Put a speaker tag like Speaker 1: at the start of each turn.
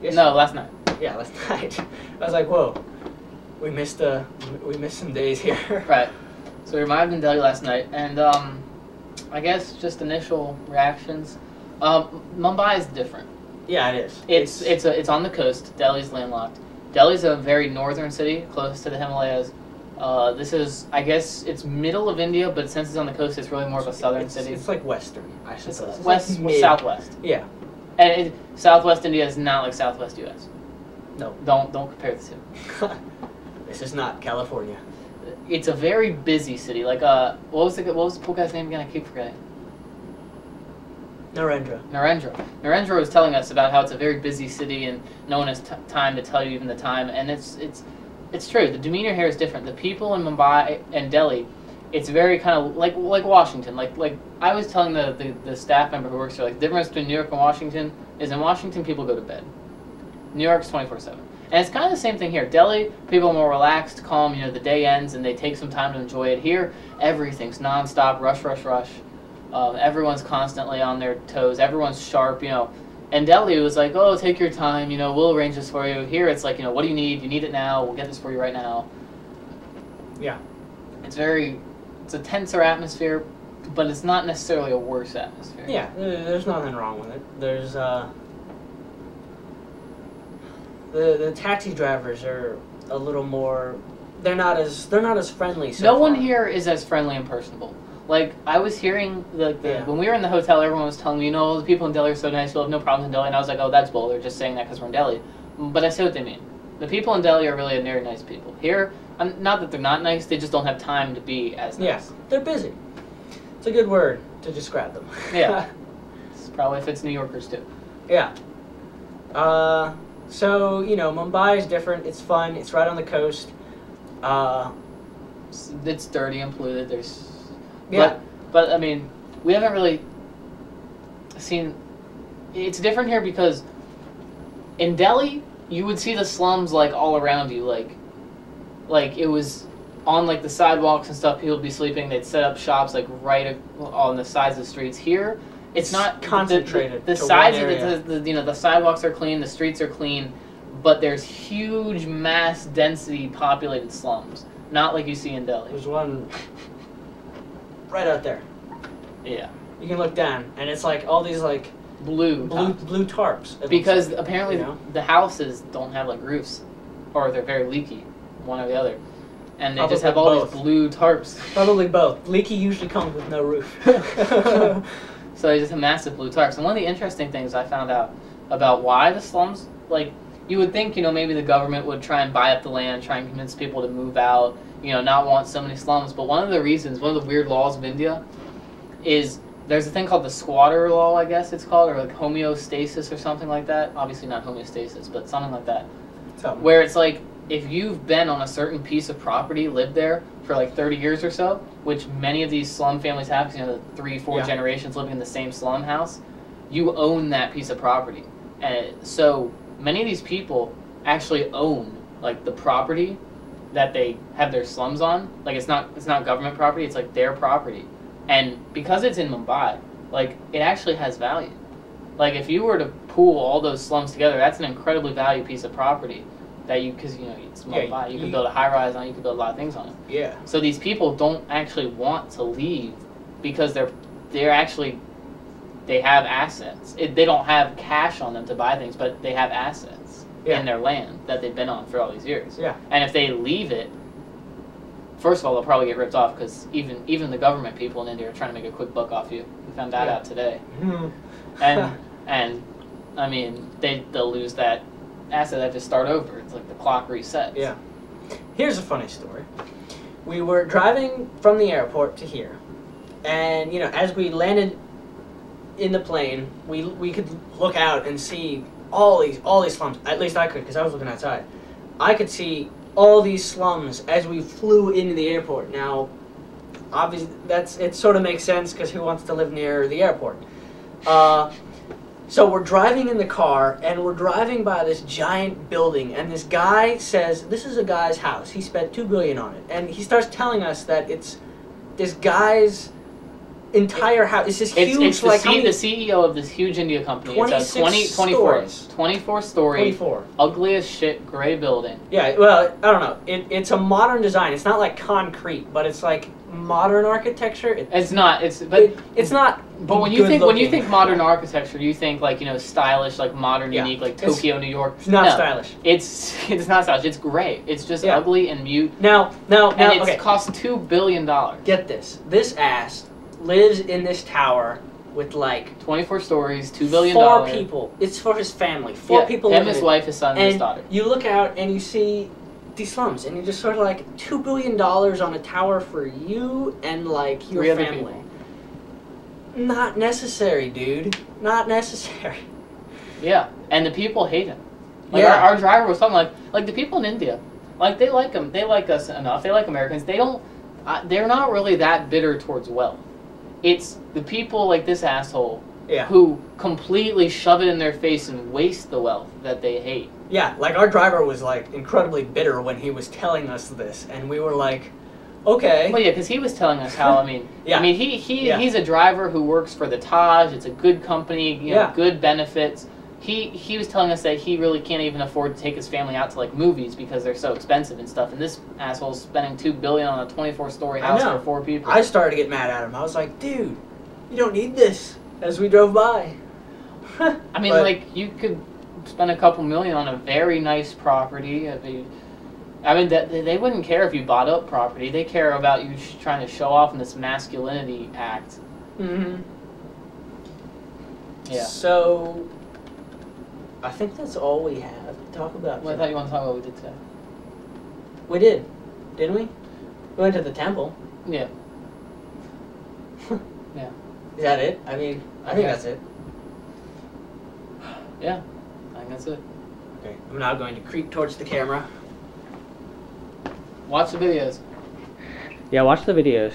Speaker 1: Yes.
Speaker 2: No, last night.
Speaker 1: Yeah, last night. I was like, whoa, we missed some days here.
Speaker 2: Right. So we arrived in Delhi last night, and I guess just initial reactions. Mumbai is different.
Speaker 1: Yeah, it is.
Speaker 2: It's on the coast. Delhi's landlocked. Delhi's a very northern city, close to the Himalayas. This is, I guess, it's middle of India, but since it's on the coast, it's really more of a southern city.
Speaker 1: It's like western, I suppose.
Speaker 2: It's west, southwest.
Speaker 1: Yeah.
Speaker 2: And Southwest India is not like Southwest U.S.
Speaker 1: No.
Speaker 2: Don't compare the two.
Speaker 1: This is not California.
Speaker 2: It's a very busy city. Like, what was the poor guy's name again? I keep forgetting.
Speaker 1: Narendra.
Speaker 2: Narendra was telling us about how it's a very busy city and no one has time to tell you even the time. And it's true. The demeanor here is different. The people in Mumbai and Delhi, it's very kind of like Washington. Like I was telling the staff member who works here, like the difference between New York and Washington is in Washington people go to bed. New York's 24/7. And it's kind of the same thing here. Delhi, people are more relaxed, calm, you know, the day ends and they take some time to enjoy it. Here, everything's nonstop, rush. Everyone's constantly on their toes. Everyone's sharp, you know. And Delhi was like, oh, take your time, you know, we'll arrange this for you. Here it's like, you know, what do you need? You need it now. We'll get this for you right now.
Speaker 1: Yeah.
Speaker 2: It's a tenser atmosphere, but it's not necessarily a worse atmosphere.
Speaker 1: Yeah, there's nothing wrong with it. There's, the taxi drivers are a little more, they're not as friendly so
Speaker 2: No
Speaker 1: far.
Speaker 2: one here is as friendly and personable. Like, I was hearing, when we were in the hotel, everyone was telling me, you know, the people in Delhi are so nice, we'll have no problems in Delhi. And I was like, oh, that's bull. They're just saying that because we're in Delhi. But I see what they mean. The people in Delhi are really very nice people. Here, not that they're not nice, they just don't have time to be as nice.
Speaker 1: Yeah, they're busy. It's a good word to describe them.
Speaker 2: Yeah. This probably fits New Yorkers, too.
Speaker 1: Yeah. So, you know, Mumbai is different. It's fun. It's right on the coast.
Speaker 2: It's dirty and polluted.
Speaker 1: Yeah.
Speaker 2: But I mean, we haven't really seen. It's different here because in Delhi, you would see the slums like all around you, like it was on like the sidewalks and stuff. People would be sleeping. They'd set up shops like right on the sides of the streets. Here, it's not
Speaker 1: concentrated.
Speaker 2: The sides of the sidewalks are clean. The streets are clean, but there's huge mass density populated slums. Not like you see in Delhi.
Speaker 1: There's one right out there.
Speaker 2: Yeah.
Speaker 1: You can look down, and it's like all these like
Speaker 2: blue
Speaker 1: tarps.
Speaker 2: Because apparently the houses don't have like roofs, or they're very leaky, one or the other, and they just have all these blue tarps.
Speaker 1: Probably both. Leaky usually comes with no roof.
Speaker 2: So they just have massive blue tarps. And one of the interesting things I found out about why the slums, like, you would think, you know, maybe the government would try and buy up the land, try and convince people to move out, you know, not want so many slums. But one of the reasons, one of the weird laws of India is there's a thing called the squatter law, I guess it's called, or like homeostasis or something like that. Obviously not homeostasis, but something like that. Where it's like, if you've been on a certain piece of property, lived there for like 30 years or so, which many of these slum families have, because, you know, the 3-4 generations living in the same slum house, you own that piece of property. And so many of these people actually own like the property that they have their slums on. Like, it's not government property, it's like their property. And because it's in Mumbai, like, it actually has value. Like, if you were to pool all those slums together, that's an incredibly valued piece of property that because, you know, it's Mumbai. You could build a high-rise on it, you could build a lot of things on it.
Speaker 1: Yeah.
Speaker 2: So these people don't actually want to leave because they're actually, they have assets. They don't have cash on them to buy things, but they have assets in their land that they've been on for all these years.
Speaker 1: Yeah.
Speaker 2: And if they leave it, first of all, they'll probably get ripped off because even the government people in India are trying to make a quick buck off you. We found that out today. And I mean, they'll lose that asset. They have to start over. It's like the clock resets.
Speaker 1: Yeah. Here's a funny story. We were driving from the airport to here, and, you know, as we landed in the plane, we could look out and see all these slums. At least I could, because I was looking outside. I could see all these slums as we flew into the airport. Now, obviously, it sort of makes sense, because who wants to live near the airport? So we're driving in the car, and we're driving by this giant building, and this guy says, this is a guy's house. He spent $2 billion on it. And he starts telling us that it's this guy's entire house. It's this huge,
Speaker 2: It's
Speaker 1: like
Speaker 2: the CEO of this huge India company.
Speaker 1: 26
Speaker 2: It's a 24 story,
Speaker 1: 24.
Speaker 2: ugly as shit gray building.
Speaker 1: Yeah, well, I don't know. It's a modern design. It's not like concrete, but it's like modern architecture.
Speaker 2: It's not. It's
Speaker 1: not.
Speaker 2: But when you think modern architecture, you think like stylish, like modern,
Speaker 1: Yeah.
Speaker 2: unique, like Tokyo, New York.
Speaker 1: It's not
Speaker 2: No,
Speaker 1: stylish.
Speaker 2: It's not stylish. It's gray. It's just
Speaker 1: Yeah.
Speaker 2: ugly and mute.
Speaker 1: Now,
Speaker 2: And it's
Speaker 1: okay.
Speaker 2: cost $2 billion.
Speaker 1: Get this. This ass lives in this tower with like
Speaker 2: 24 stories, $2 billion.
Speaker 1: 4 people. It's for his family. 4 people.
Speaker 2: Him,
Speaker 1: live in
Speaker 2: his
Speaker 1: it.
Speaker 2: wife, his son, and his daughter.
Speaker 1: You look out and you see these slums, and you're just sort of like $2 billion on a tower for you and like your
Speaker 2: 3 other
Speaker 1: family.
Speaker 2: people.
Speaker 1: Not necessary, dude. Not necessary.
Speaker 2: Yeah, and the people hate him. Like
Speaker 1: Yeah.
Speaker 2: our driver was talking like the people in India, like they like him. They like us enough. They like Americans. They don't. They're not really that bitter towards wealth. It's the people like this asshole
Speaker 1: Yeah.
Speaker 2: who completely shove it in their face and waste the wealth that they hate.
Speaker 1: Yeah, like our driver was like incredibly bitter when he was telling us this, and we were like, okay.
Speaker 2: Well, yeah, because he was telling us how.
Speaker 1: Yeah.
Speaker 2: He's a driver who works for the Taj. It's a good company. You know,
Speaker 1: Yeah.
Speaker 2: good benefits. He was telling us that he really can't even afford to take his family out to like movies because they're so expensive and stuff. And this asshole's spending $2 billion on a 24-story house for 4 people.
Speaker 1: I started to get mad at him. I was like, dude, you don't need this. As we drove by.
Speaker 2: I mean,
Speaker 1: But-
Speaker 2: like you could spend a couple million on a very nice property. I mean, they wouldn't care if you bought up property. They care about you trying to show off in this masculinity act.
Speaker 1: Mm-hmm.
Speaker 2: Yeah.
Speaker 1: So, I think that's all we have to talk about.
Speaker 2: Well, I thought you want to talk about what we did today.
Speaker 1: We did, didn't we? We went to the temple.
Speaker 2: Yeah. Yeah.
Speaker 1: Is that it? I mean, I think that's it.
Speaker 2: Yeah. I think that's it.
Speaker 1: Okay, I'm now going to creep towards the camera.
Speaker 2: Watch the videos.
Speaker 1: Yeah, watch the videos.